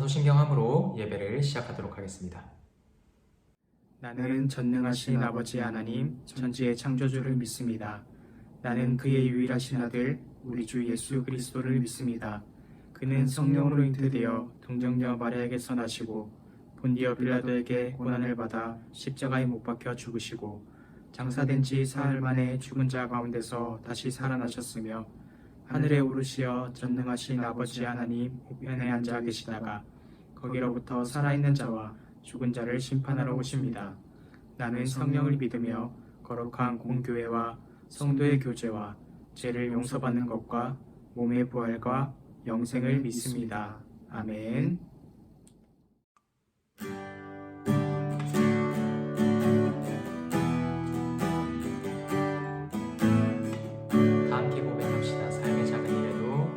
사도신경함으로 예배를 시작하도록 하겠습니다. 나는 전능하신 아버지 하나님 전지의 창조주를 믿습니다. 나는 그의 유일하신 아들 우리 주 예수 그리스도를 믿습니다. 그는 성령으로 잉태되어 동정녀 마리아에게서 나시고 본디어 빌라도에게 고난을 받아 십자가에 못 박혀 죽으시고 장사된 지 사흘 만에 죽은 자 가운데서 다시 살아나셨으며 하늘에 오르시어 전능하신 아버지 하나님 우편에 앉아 계시다가 거기로부터 살아있는 자와 죽은 자를 심판하러 오십니다. 나는 성령을 믿으며 거룩한 공교회와 성도의 교제와 죄를 용서받는 것과 몸의 부활과 영생을 믿습니다. 아멘. 다 함께 고백합시다. 삶의 작은 일에도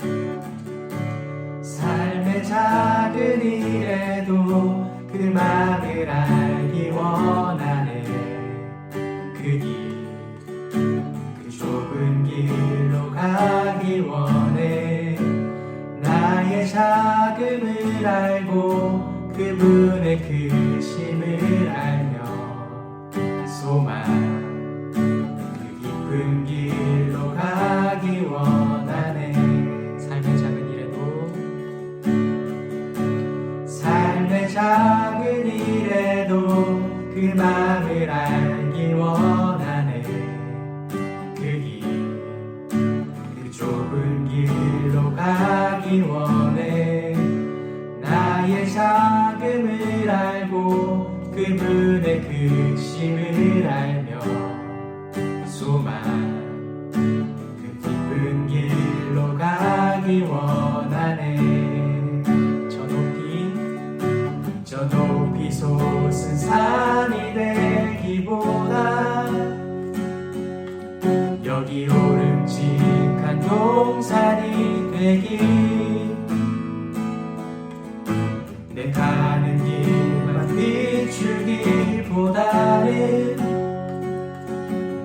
삶의 작은 일에도 그 맘을 알기 원하네. 그 좁은 길로 가기 원해. 나의 작음을 알고 그분의 크심을 알며 소망 그 깊은 길로 가기 원하네. 삶의 작은 일에도 삶의 작은 일에도 그 맘을 알기 원하네. 그 좁은 길로 가기 원해. 나의 작음을 알고 그분의 크심을 알며 소망 그 깊은 길로 가기 원하네. 저 높이 솟은 산이 되기보다 여기 오름직한 동산이 되기. 내 가는 길만 비추기보다는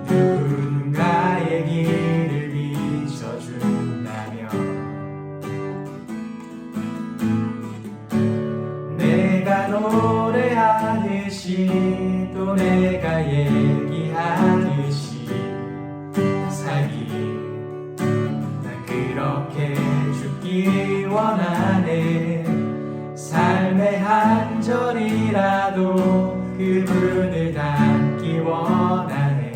누군가의 길을 비춰준다면 내가 노래하듯이 또 내가 얘기하듯이 살기. 난 그렇게 죽기 원하네. 삶의 한 절이라도 그분을 닮기 원하네.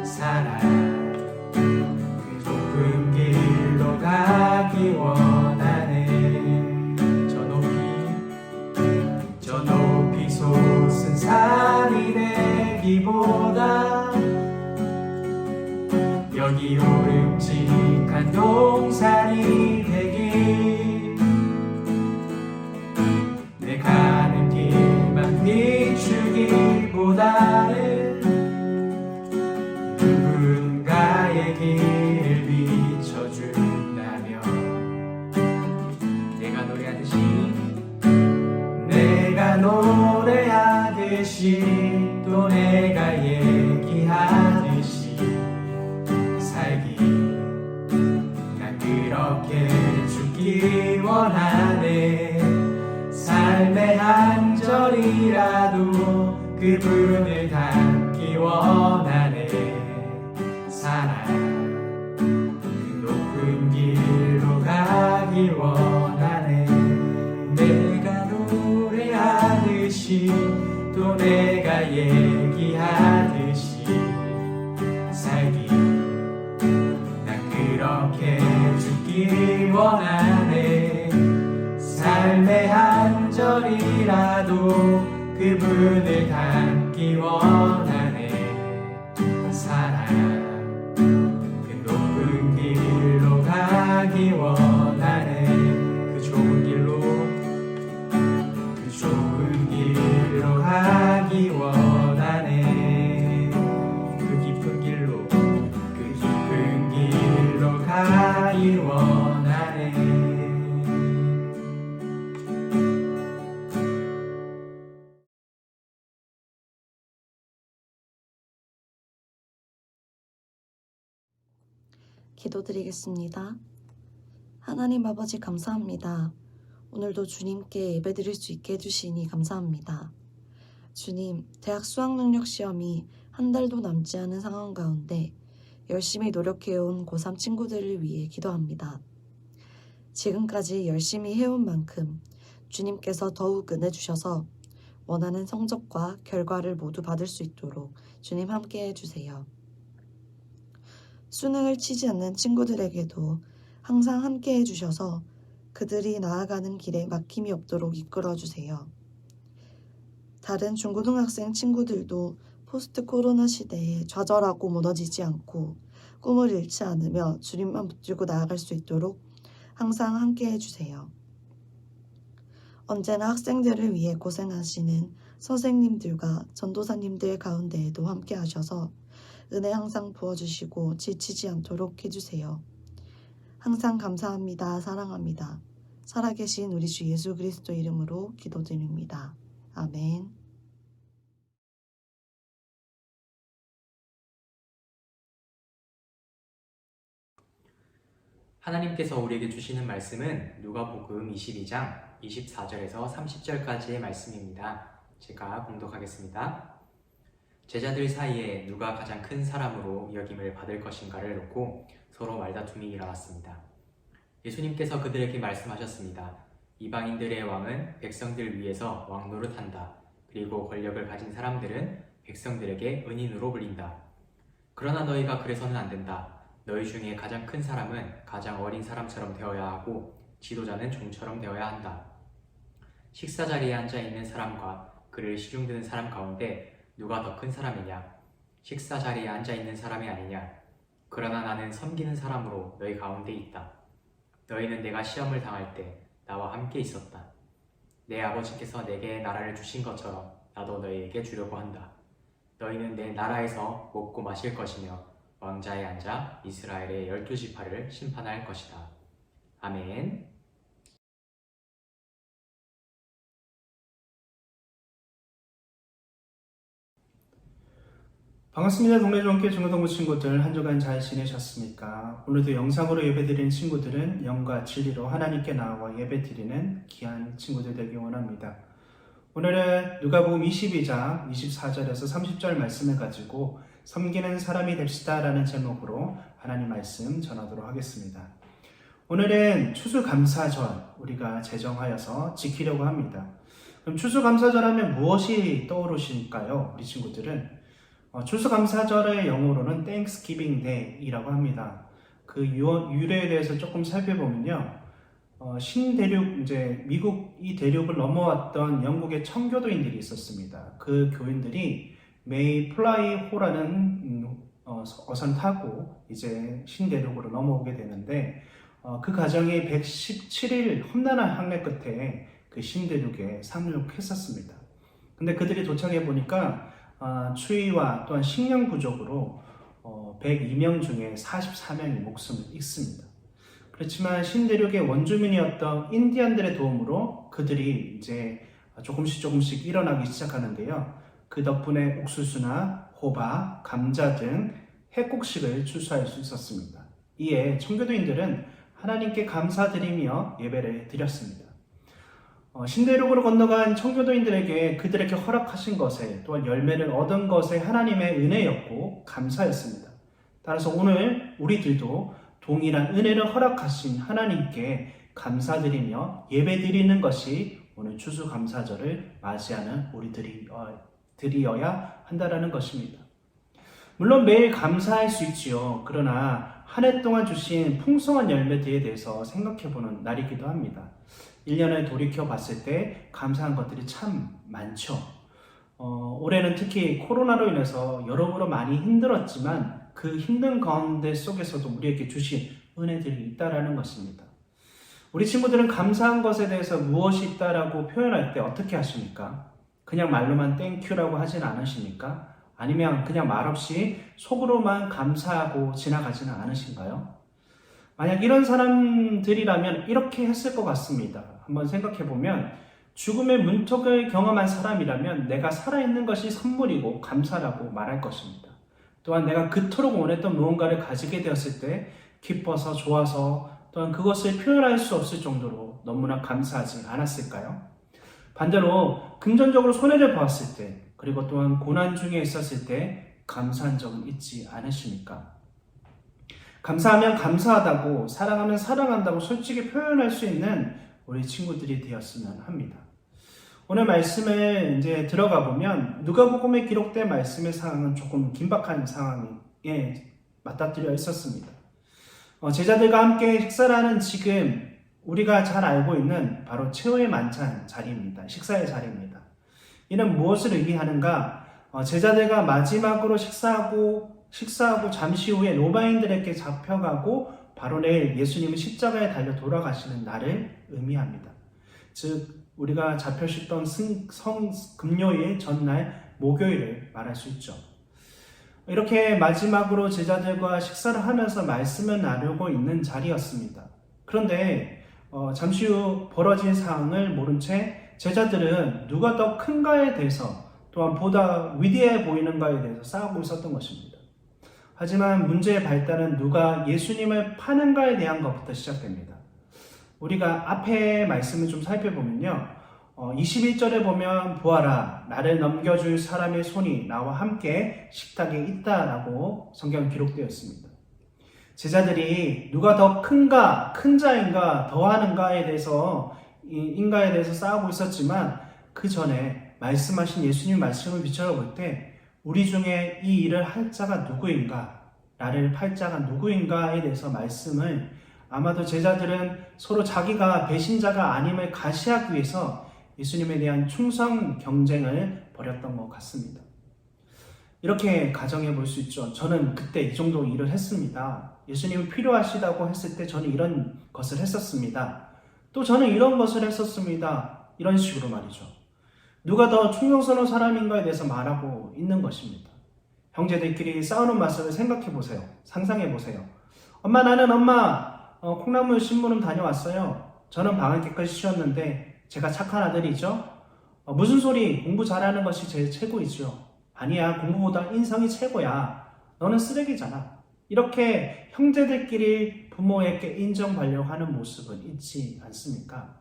사랑 그 좁은 길로 가기 원하네. 저 높이 솟은 산이 되기보다 여기 오름직한 동산이 되기. 내 가는 길만 비추기보다는 누군가의 길을 비춰준다며 내가 노래하듯이 또 내가 얘기하듯이 살기. 난 그렇게 죽기 원하네. 삶의 한 절이라도 그분을 닮기 원하네. 사랑 그 높은 길로 가기 원하네. 내가 노래하듯이 또 내가 얘기하듯이 살기. 난 그렇게 죽기 원하네. 삶의 한 절이라도 그분을 닮기 원하네. 사랑 그 높은 길로 가기 원하네. 그 좁은 길로 가기 원하네. 그 깊은 길로 가기 원하네. 기도드리겠습니다. 하나님 아버지 감사합니다. 오늘도 주님께 예배드릴 수 있게 해주시니 감사합니다. 주님, 대학 수학능력 시험이 한 달도 남지 않은 상황 가운데 열심히 노력해온 고3 친구들을 위해 기도합니다. 지금까지 열심히 해온 만큼 주님께서 더욱 은혜 주셔서 원하는 성적과 결과를 모두 받을 수 있도록 주님 함께 해주세요. 수능을 치지 않는 친구들에게도 항상 함께 해주셔서 그들이 나아가는 길에 막힘이 없도록 이끌어주세요. 다른 중고등학생 친구들도 포스트 코로나 시대에 좌절하고 무너지지 않고 꿈을 잃지 않으며 주님만 붙들고 나아갈 수 있도록 항상 함께 해주세요. 언제나 학생들을 위해 고생하시는 선생님들과 전도사님들 가운데에도 함께 하셔서 은혜 항상 부어주시고 지치지 않도록 해주세요. 항상 감사합니다. 사랑합니다. 살아계신 우리 주 예수 그리스도 이름으로 기도드립니다. 아멘. 하나님께서 우리에게 주시는 말씀은 누가복음 22장 24절에서 30절까지의 말씀입니다. 제가 봉독하겠습니다. 제자들 사이에 누가 가장 큰 사람으로 여김을 받을 것인가를 놓고 서로 말다툼이 일어났습니다. 예수님께서 그들에게 말씀하셨습니다. 이방인들의 왕은 백성들 위에서 왕 노릇한다. 그리고 권력을 가진 사람들은 백성들에게 은인으로 불린다. 그러나 너희가 그래서는 안 된다. 너희 중에 가장 큰 사람은 가장 어린 사람처럼 되어야 하고 지도자는 종처럼 되어야 한다. 식사 자리에 앉아 있는 사람과 그를 시중드는 사람 가운데 누가 더 큰 사람이냐? 식사 자리에 앉아 있는 사람이 아니냐? 그러나 나는 섬기는 사람으로 너희 가운데 있다. 너희는 내가 시험을 당할 때 나와 함께 있었다. 내 아버지께서 내게 나라를 주신 것처럼 나도 너희에게 주려고 한다. 너희는 내 나라에서 먹고 마실 것이며 왕자에 앉아 이스라엘의 12지파를 심판할 것이다. 아멘. 반갑습니다. 동네종교 중고등부 친구들, 한 주간 잘 지내셨습니까? 오늘도 영상으로 예배드리는 친구들은 영과 진리로 하나님께 나와 예배드리는 귀한 친구들 되기 원합니다. 오늘은 누가복음 22장 24절에서 30절 말씀을 가지고 섬기는 사람이 됩시다 라는 제목으로 하나님 말씀 전하도록 하겠습니다. 오늘은 추수감사절 우리가 제정하여서 지키려고 합니다. 그럼 추수감사절 하면 무엇이 떠오르실까요? 우리 친구들은 추수감사절의 영어로는 Thanksgiving Day이라고 합니다. 그 유래에 대해서 조금 살펴보면요. 신대륙, 이제 미국 이 대륙을 넘어왔던 영국의 청교도인들이 있었습니다. 그 교인들이 메이플라이호라는 어선 타고 이제 신대륙으로 넘어오게 되는데 그 과정이 117일 험난한 항해 끝에 그 신대륙에 상륙했었습니다. 근데 그들이 도착해 보니까 추위와 또한 식량 부족으로 102명 중에 44명이 목숨을 잃습니다. 그렇지만 신대륙의 원주민이었던 인디안들의 도움으로 그들이 이제 조금씩 일어나기 시작하는데요. 그 덕분에 옥수수나 호박, 감자 등 핵곡식을 추수할 수 있었습니다. 이에 청교도인들은 하나님께 감사드리며 예배를 드렸습니다. 신대륙으로 건너간 청교도인들에게 그들에게 허락하신 것에 또한 열매를 얻은 것에 하나님의 은혜였고 감사였습니다. 따라서 오늘 우리들도 동일한 은혜를 허락하신 하나님께 감사드리며 예배드리는 것이 오늘 추수감사절을 맞이하는 우리들이어야 한다는 것입니다. 물론 매일 감사할 수 있지요. 그러나 한 해 동안 주신 풍성한 열매들에 대해서 생각해보는 날이기도 합니다. 1년을 돌이켜 봤을 때 감사한 것들이 참 많죠. 올해는 특히 코로나로 인해서 여러모로 많이 힘들었지만 그 힘든 가운데 속에서도 우리에게 주신 은혜들이 있다라는 것입니다. 우리 친구들은 감사한 것에 대해서 무엇이 있다라고 표현할 때 어떻게 하십니까? 그냥 말로만 땡큐라고 하진 않으십니까? 아니면 그냥 말없이 속으로만 감사하고 지나가지는 않으신가요? 만약 이런 사람들이라면 이렇게 했을 것 같습니다. 한번 생각해보면 죽음의 문턱을 경험한 사람이라면 내가 살아있는 것이 선물이고 감사라고 말할 것입니다. 또한 내가 그토록 원했던 무언가를 가지게 되었을 때 기뻐서 좋아서 또한 그것을 표현할 수 없을 정도로 너무나 감사하지 않았을까요? 반대로 금전적으로 손해를 보았을 때, 그리고 또한 고난 중에 있었을 때 감사한 적은 있지 않으십니까? 감사하면 감사하다고, 사랑하면 사랑한다고 솔직히 표현할 수 있는 우리 친구들이 되었으면 합니다. 오늘 말씀을 이제 들어가 보면 누가복음에 기록된 말씀의 상황은 조금 긴박한 상황에 맞닥뜨려 있었습니다. 제자들과 함께 식사를 하는 지금 우리가 잘 알고 있는 바로 최후의 만찬 자리입니다. 식사의 자리입니다. 이는 무엇을 의미하는가? 제자들과 마지막으로 식사하고 잠시 후에 로마인들에게 잡혀가고 바로 내일 예수님은 십자가에 달려 돌아가시는 날을 의미합니다. 즉 우리가 잡혀 쉬던 금요일 전날 목요일을 말할 수 있죠. 이렇게 마지막으로 제자들과 식사를 하면서 말씀을 나누고 있는 자리였습니다. 그런데 잠시 후 벌어진 상황을 모른 채 제자들은 누가 더 큰가에 대해서, 또한 보다 위대해 보이는가에 대해서 싸우고 있었던 것입니다. 하지만 문제의 발단은 누가 예수님을 파는가에 대한 것부터 시작됩니다. 우리가 앞에 말씀을 좀 살펴보면요, 21절에 보면 보아라, 나를 넘겨줄 사람의 손이 나와 함께 식탁에 있다라고 성경 기록되어 있습니다. 제자들이 누가 더 큰가, 큰 자인가, 더하는가에 대해서 싸우고 있었지만 그 전에 말씀하신 예수님 말씀을 비춰볼 때 우리 중에 이 일을 할 자가 누구인가, 나를 팔 자가 누구인가에 대해서 말씀을, 아마도 제자들은 서로 자기가 배신자가 아님을 가시하기 위해서 예수님에 대한 충성 경쟁을 벌였던 것 같습니다. 이렇게 가정해 볼 수 있죠. 저는 그때 이 정도 일을 했습니다. 예수님이 필요하시다고 했을 때 저는 이런 것을 했었습니다. 또 저는 이런 것을 했었습니다. 이런 식으로 말이죠. 누가 더 충성스러운 사람인가에 대해서 말하고 있는 것입니다. 형제들끼리 싸우는 모습을 생각해 보세요. 상상해 보세요. 나는 콩나물 심부름 다녀왔어요. 저는 방학기까지 쉬었는데 제가 착한 아들이죠. 무슨 소리, 공부 잘하는 것이 제일 최고이죠. 아니야, 공부보다 인성이 최고야. 너는 쓰레기잖아. 이렇게 형제들끼리 부모에게 인정받려고 하는 모습은 있지 않습니까?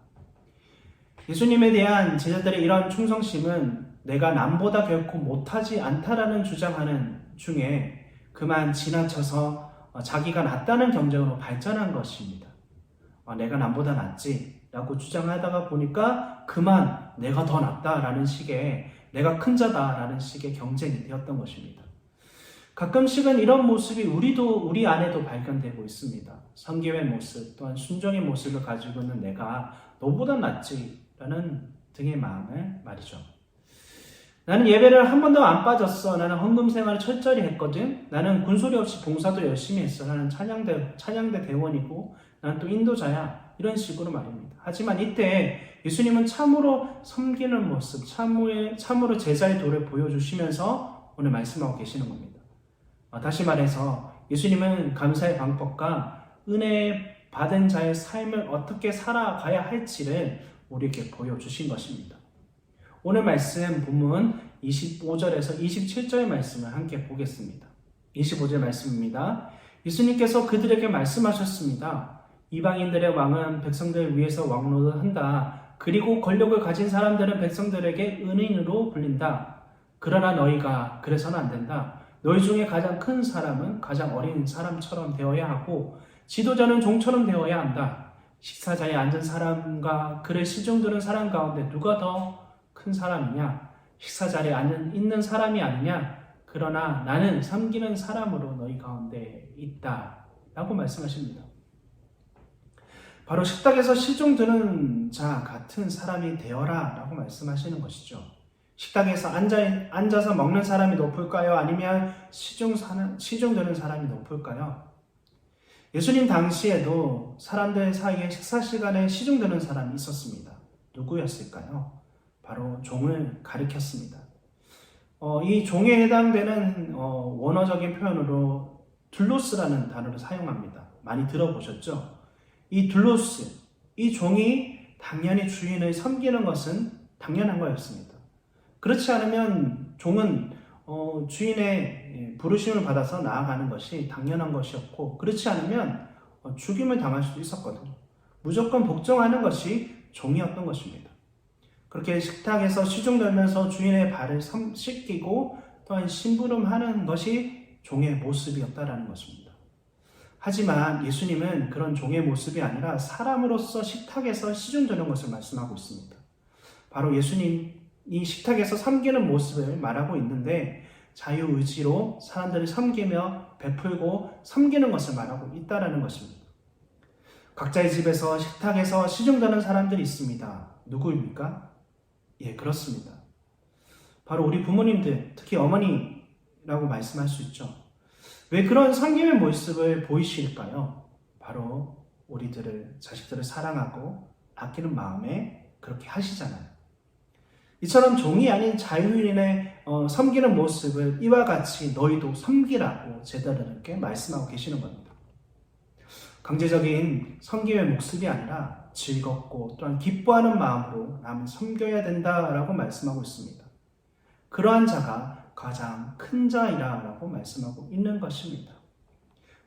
예수님에 대한 제자들의 이런 충성심은 내가 남보다 결코 못하지 않다라는 주장하는 중에 그만 지나쳐서 자기가 낫다는 경쟁으로 발전한 것입니다. 내가 남보다 낫지 라고 주장하다가 보니까 그만 내가 더 낫다라는 식의, 내가 큰 자다라는 식의 경쟁이 되었던 것입니다. 가끔씩은 이런 모습이 우리 안에도 발견되고 있습니다. 성경의 모습, 또한 순종의 모습을 가지고 있는 내가 너보다 낫지라는 등의 마음을 말이죠. 나는 예배를 한 번도 안 빠졌어. 나는 헌금 생활을 철저히 했거든. 나는 군소리 없이 봉사도 열심히 했어. 나는 찬양대 대원이고 나는 또 인도자야. 이런 식으로 말입니다. 하지만 이때 예수님은 참으로 섬기는 모습, 참으로 제자의 도를 보여주시면서 오늘 말씀하고 계시는 겁니다. 다시 말해서 예수님은 감사의 방법과 은혜 받은 자의 삶을 어떻게 살아가야 할지를 우리에게 보여주신 것입니다. 오늘 말씀 본문 25절에서 27절의 말씀을 함께 보겠습니다. 25절 말씀입니다. 예수님께서 그들에게 말씀하셨습니다. 이방인들의 왕은 백성들 위에서 왕노릇 한다. 그리고 권력을 가진 사람들은 백성들에게 은인으로 불린다. 그러나 너희가 그래서는 안 된다. 너희 중에 가장 큰 사람은 가장 어린 사람처럼 되어야 하고 지도자는 종처럼 되어야 한다. 식사자에 앉은 사람과 그를 시중드는 사람 가운데 누가 더 큰 사람이냐? 식사자리에 있는 사람이 아니냐? 그러나 나는 섬기는 사람으로 너희 가운데 있다. 라고 말씀하십니다. 바로 식탁에서 시중 드는 자 같은 사람이 되어라 라고 말씀하시는 것이죠. 식탁에서 앉아서 먹는 사람이 높을까요? 아니면 시중 드는 사람이 높을까요? 예수님 당시에도 사람들 사이에 식사 시간에 시중 드는 사람이 있었습니다. 누구였을까요? 바로 종을 가리켰습니다. 이 종에 해당되는 원어적인 표현으로 둘로스라는 단어를 사용합니다. 많이 들어보셨죠? 이 둘로스, 이 종이 당연히 주인을 섬기는 것은 당연한 거였습니다. 그렇지 않으면 종은 주인의 부르심을 받아서 나아가는 것이 당연한 것이었고, 그렇지 않으면 죽임을 당할 수도 있었거든요. 무조건 복종하는 것이 종이었던 것입니다. 그렇게 식탁에서 시중들면서 주인의 발을 씻기고 또한 심부름하는 것이 종의 모습이었다라는 것입니다. 하지만 예수님은 그런 종의 모습이 아니라 사람으로서 식탁에서 시중드는 것을 말씀하고 있습니다. 바로 예수님이 식탁에서 섬기는 모습을 말하고 있는데 자유의지로 사람들을 섬기며 베풀고 섬기는 것을 말하고 있다는 것입니다. 각자의 집에서 식탁에서 시중드는 사람들이 있습니다. 누구입니까? 예, 그렇습니다. 바로 우리 부모님들, 특히 어머니라고 말씀할 수 있죠. 왜 그런 섬김의 모습을 보이실까요? 바로 우리들을, 자식들을 사랑하고 아끼는 마음에 그렇게 하시잖아요. 이처럼 종이 아닌 자유인의 섬기는 모습을 이와 같이 너희도 섬기라고 제자들에게 말씀하고 계시는 겁니다. 강제적인 섬김의 모습이 아니라 즐겁고 또한 기뻐하는 마음으로 남을 섬겨야 된다라고 말씀하고 있습니다. 그러한 자가 가장 큰 자이라 라고 말씀하고 있는 것입니다.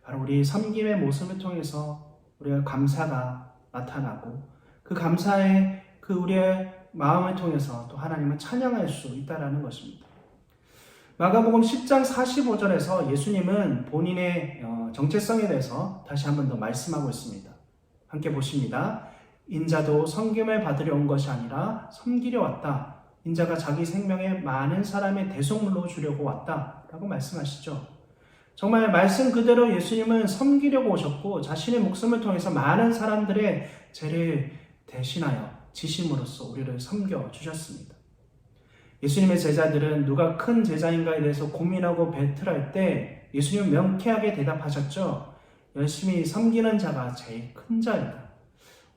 바로 우리 섬김의 모습을 통해서 우리의 감사가 나타나고 그 감사의 그 우리의 마음을 통해서 또 하나님을 찬양할 수 있다는 것입니다. 마가복음 10장 45절에서 예수님은 본인의 정체성에 대해서 다시 한 번 더 말씀하고 있습니다. 함께 보십니다. 인자도 섬김을 받으려 온 것이 아니라 섬기려 왔다. 인자가 자기 생명에 많은 사람의 대속물로 주려고 왔다. 라고 말씀하시죠. 정말 말씀 그대로 예수님은 섬기려고 오셨고 자신의 목숨을 통해서 많은 사람들의 죄를 대신하여 지심으로써 우리를 섬겨주셨습니다. 예수님의 제자들은 누가 큰 제자인가에 대해서 고민하고 배틀할 때 예수님은 명쾌하게 대답하셨죠. 열심히 섬기는 자가 제일 큰 자이다.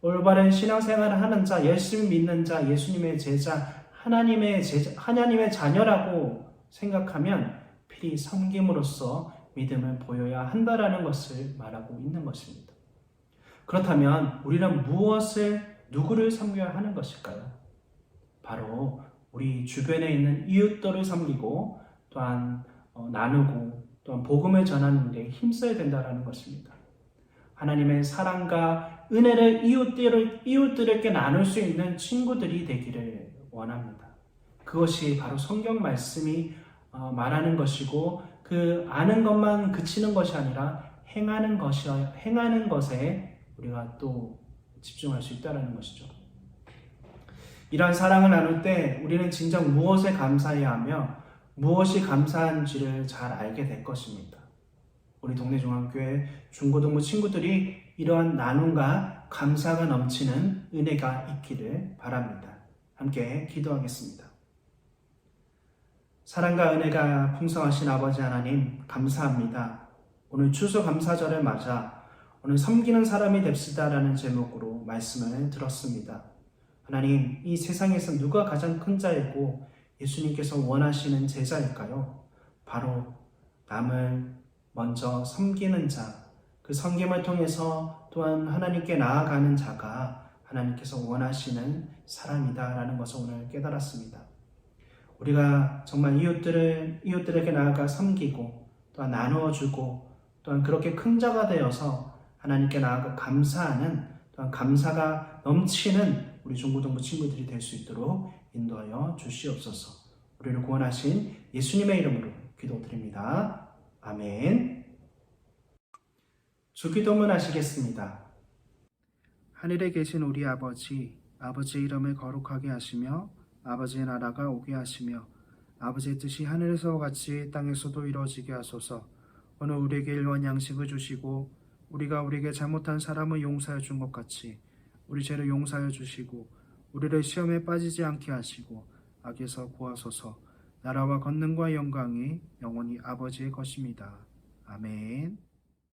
올바른 신앙생활을 하는 자, 열심히 믿는 자, 예수님의 제자, 하나님의 자녀라고 생각하면 필히 섬김으로써 믿음을 보여야 한다라는 것을 말하고 있는 것입니다. 그렇다면 우리는 누구를 섬겨야 하는 것일까요? 바로 우리 주변에 있는 이웃들을 섬기고 또한 나누고 또한 복음을 전하는 데 힘써야 된다는 것입니다. 하나님의 사랑과 은혜를 이웃들에게 나눌 수 있는 친구들이 되기를 원합니다. 그것이 바로 성경 말씀이 말하는 것이고 그 아는 것만 그치는 것이 아니라 행하는 것에 우리가 또 집중할 수 있다는 것이죠. 이러한 사랑을 나눌 때 우리는 진정 무엇에 감사해야 하며 무엇이 감사한지를 잘 알게 될 것입니다. 우리 동네 중앙교회 중고등부 친구들이 이러한 나눔과 감사가 넘치는 은혜가 있기를 바랍니다. 함께 기도하겠습니다. 사랑과 은혜가 풍성하신 아버지 하나님 감사합니다. 오늘 추수감사절을 맞아 오늘 섬기는 사람이 됩시다라는 제목으로 말씀을 들었습니다. 하나님, 이 세상에서 누가 가장 큰 자이고 예수님께서 원하시는 제자일까요? 바로 남을 먼저 섬기는 자, 그 섬김을 통해서 또한 하나님께 나아가는 자가 하나님께서 원하시는 사람이다라는 것을 오늘 깨달았습니다. 우리가 정말 이웃들에게 나아가 섬기고 또한 나누어주고 또한 그렇게 큰 자가 되어서 하나님께 나아가 감사하는 또한 감사가 넘치는 우리 중고등부 친구들이 될 수 있도록 인도하여 주시옵소서. 우리를 구원하신 예수님의 이름으로 기도드립니다. 아멘. 주기도문 하시겠습니다. 하늘에 계신 우리 아버지, 아버지의 이름을 거룩하게 하시며 아버지의 나라가 오게 하시며 아버지의 뜻이 하늘에서 같이 땅에서도 이루어지게 하소서. 오늘 우리에게 일원 양식을 주시고 우리가 우리에게 잘못한 사람을 용서해 준 것 같이 우리 죄를 용서하여 주시고 우리를 시험에 빠지지 않게 하시고 악에서 구하소서. 나라와 권능과 영광이 영원히 아버지의 것입니다. 아멘.